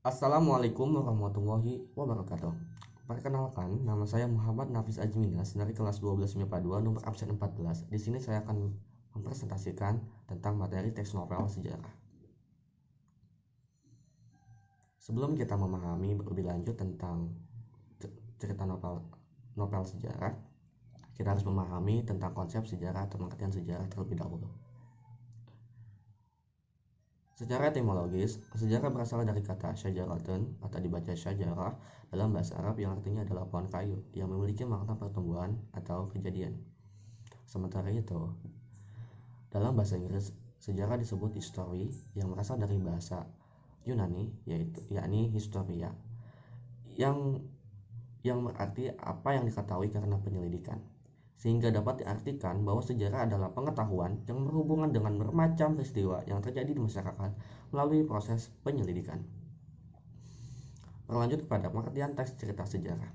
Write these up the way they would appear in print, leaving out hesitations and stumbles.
Assalamualaikum warahmatullahi wabarakatuh. Perkenalkan, nama saya Muhammad Nafis Ajminas dari kelas 12 MIPA 2 nomor absen 14. Di sini saya akan mempresentasikan tentang materi teks novel sejarah. Sebelum kita memahami lebih lanjut tentang cerita novel sejarah, kita harus memahami tentang konsep sejarah atau pengertian sejarah terlebih dahulu. Secara etimologis, sejarah berasal dari kata syajaratun atau dibaca syajarah dalam bahasa Arab yang artinya adalah pohon kayu yang memiliki makna pertumbuhan atau kejadian. Sementara itu, dalam bahasa Inggris, sejarah disebut history yang berasal dari bahasa Yunani yakni historia yang berarti apa yang diketahui karena penyelidikan, sehingga dapat diartikan bahwa sejarah adalah pengetahuan yang berhubungan dengan bermacam peristiwa yang terjadi di masyarakat melalui proses penyelidikan. Berlanjut kepada pengertian teks cerita sejarah.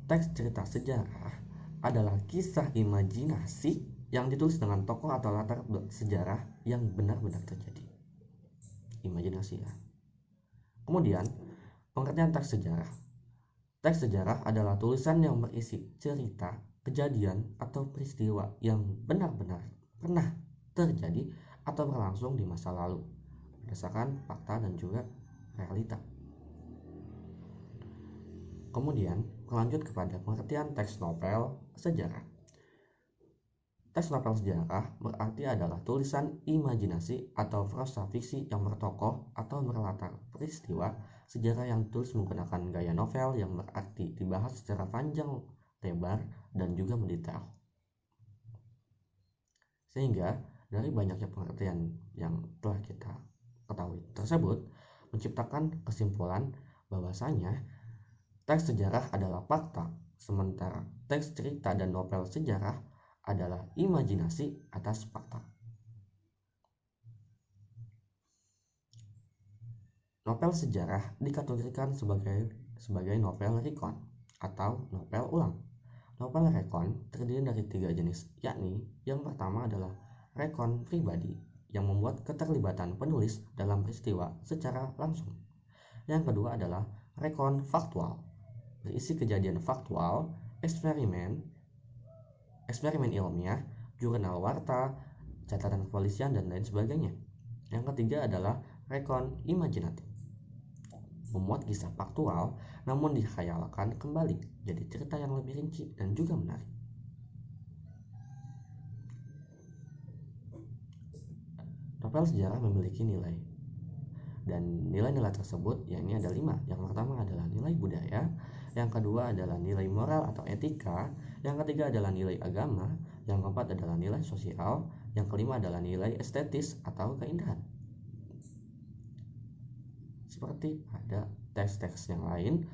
Teks cerita sejarah adalah kisah imajinasi yang ditulis dengan tokoh atau latar sejarah yang benar-benar terjadi. Imajinasi ya. Kemudian, pengertian teks sejarah. Teks sejarah adalah tulisan yang berisi cerita, kejadian, atau peristiwa yang benar-benar pernah terjadi atau berlangsung di masa lalu, berdasarkan fakta dan juga realita. Kemudian, lanjut kepada pengertian teks novel sejarah. Teks novel sejarah berarti adalah tulisan imajinasi atau prosa fiksi yang bertokoh atau berlatar peristiwa sejarah yang ditulis menggunakan gaya novel yang berarti dibahas secara panjang, lebar, dan juga mendetail. Sehingga dari banyaknya pengertian yang telah kita ketahui tersebut menciptakan kesimpulan bahwasanya teks sejarah adalah fakta, sementara teks cerita dan novel sejarah adalah imajinasi atas fakta. Novel sejarah dikategorikan sebagai novel recon atau novel ulang. Novel recon terdiri dari 3 jenis, yakni yang pertama adalah recon pribadi yang membuat keterlibatan penulis dalam peristiwa secara langsung. Yang kedua adalah recon faktual, berisi kejadian faktual, eksperimen ilmiah, jurnal warta, catatan kepolisian, dan lain sebagainya. Yang ketiga adalah recon imajinatif, memuat kisah faktual namun dikhayalkan kembali jadi cerita yang lebih rinci dan juga menarik. Novel sejarah memiliki nilai, dan nilai-nilai tersebut yakni ada 5. Yang pertama adalah nilai budaya, yang kedua adalah nilai moral atau etika, yang ketiga adalah nilai agama, yang keempat adalah nilai sosial, yang kelima adalah nilai estetis atau keindahan. Seperti ada teks-teks yang lain,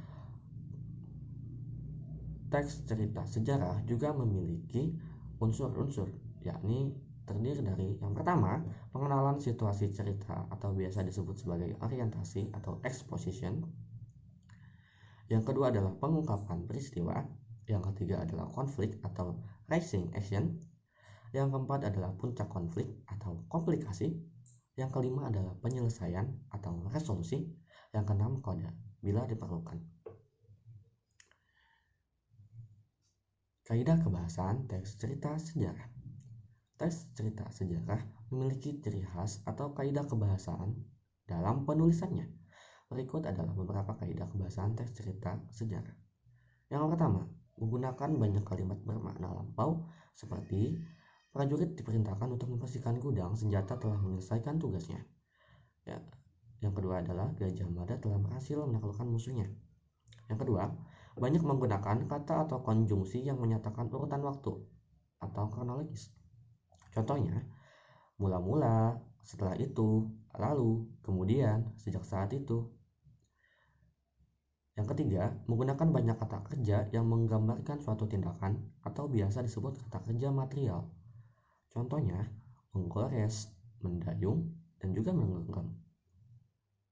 teks cerita sejarah juga memiliki unsur-unsur, yakni terdiri dari yang pertama, pengenalan situasi cerita atau biasa disebut sebagai orientasi atau exposition. Yang kedua adalah pengungkapan peristiwa. Yang ketiga adalah konflik atau rising action. Yang keempat adalah puncak konflik atau komplikasi. Yang kelima adalah penyelesaian atau resolusi. Yang keenam kode bila diperlukan. Kaidah kebahasaan teks cerita sejarah. Teks cerita sejarah memiliki ciri khas atau kaidah kebahasaan dalam penulisannya. Berikut adalah beberapa kaidah kebahasaan teks cerita sejarah. Yang pertama, menggunakan banyak kalimat bermakna lampau seperti prajurit diperintahkan untuk membersihkan gudang senjata telah menyelesaikan tugasnya. Yang kedua adalah Gajah Mada telah berhasil menaklukkan musuhnya. Yang kedua, banyak menggunakan kata atau konjungsi yang menyatakan urutan waktu atau kronologis. Contohnya, mula-mula, setelah itu, lalu, kemudian, sejak saat itu. Yang ketiga, menggunakan banyak kata kerja yang menggambarkan suatu tindakan atau biasa disebut kata kerja material. Contohnya, menggores, mendayung, dan juga menggenggam.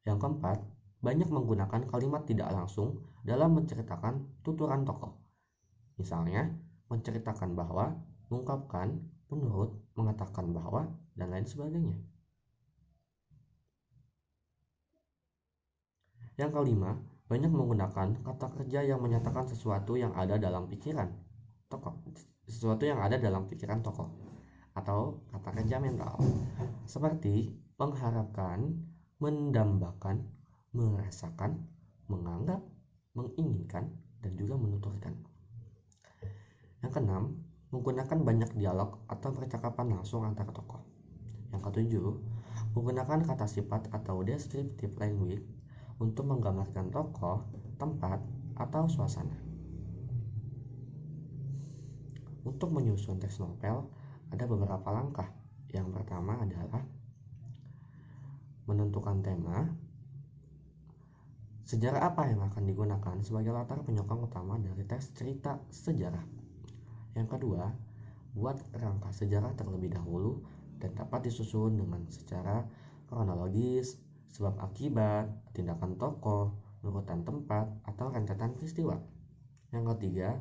Yang keempat, banyak menggunakan kalimat tidak langsung dalam menceritakan tuturan tokoh. Misalnya, menceritakan bahwa, mengungkapkan, menurut, mengatakan bahwa, dan lain sebagainya. Yang kelima, banyak menggunakan kata kerja yang menyatakan sesuatu yang ada dalam pikiran tokoh, atau kata kerja mental, seperti mengharapkan, mendambakan, merasakan, menganggap, menginginkan, dan juga menuturkan. Yang keenam, menggunakan banyak dialog atau percakapan langsung antar tokoh. Yang ketujuh, menggunakan kata sifat atau descriptive language untuk menggambarkan tokoh, tempat, atau suasana. Untuk menyusun teks novel, ada beberapa langkah. Yang pertama adalah menentukan tema, sejarah apa yang akan digunakan sebagai latar penyokong utama dari teks cerita sejarah. Yang kedua, buat rangka sejarah terlebih dahulu dan dapat disusun dengan secara kronologis, sebab akibat, tindakan tokoh, urutan tempat, atau rentetan peristiwa. Yang ketiga,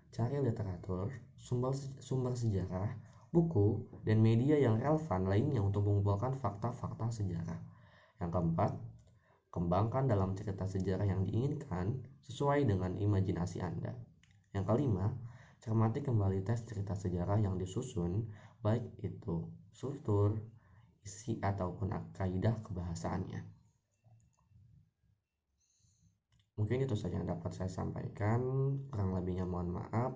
cari literatur, sumber sejarah, buku, dan media yang relevan lainnya untuk mengumpulkan fakta-fakta sejarah. Yang keempat, kembangkan dalam cerita sejarah yang diinginkan sesuai dengan imajinasi Anda. Yang kelima, cermati kembali teks cerita sejarah yang disusun, baik itu struktur, isi, ataupun kaidah kebahasaannya. Mungkin itu saja yang dapat saya sampaikan. Kurang lebihnya mohon maaf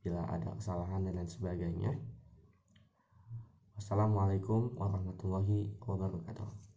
bila ada kesalahan dan lain sebagainya. Wassalamualaikum warahmatullahi wabarakatuh.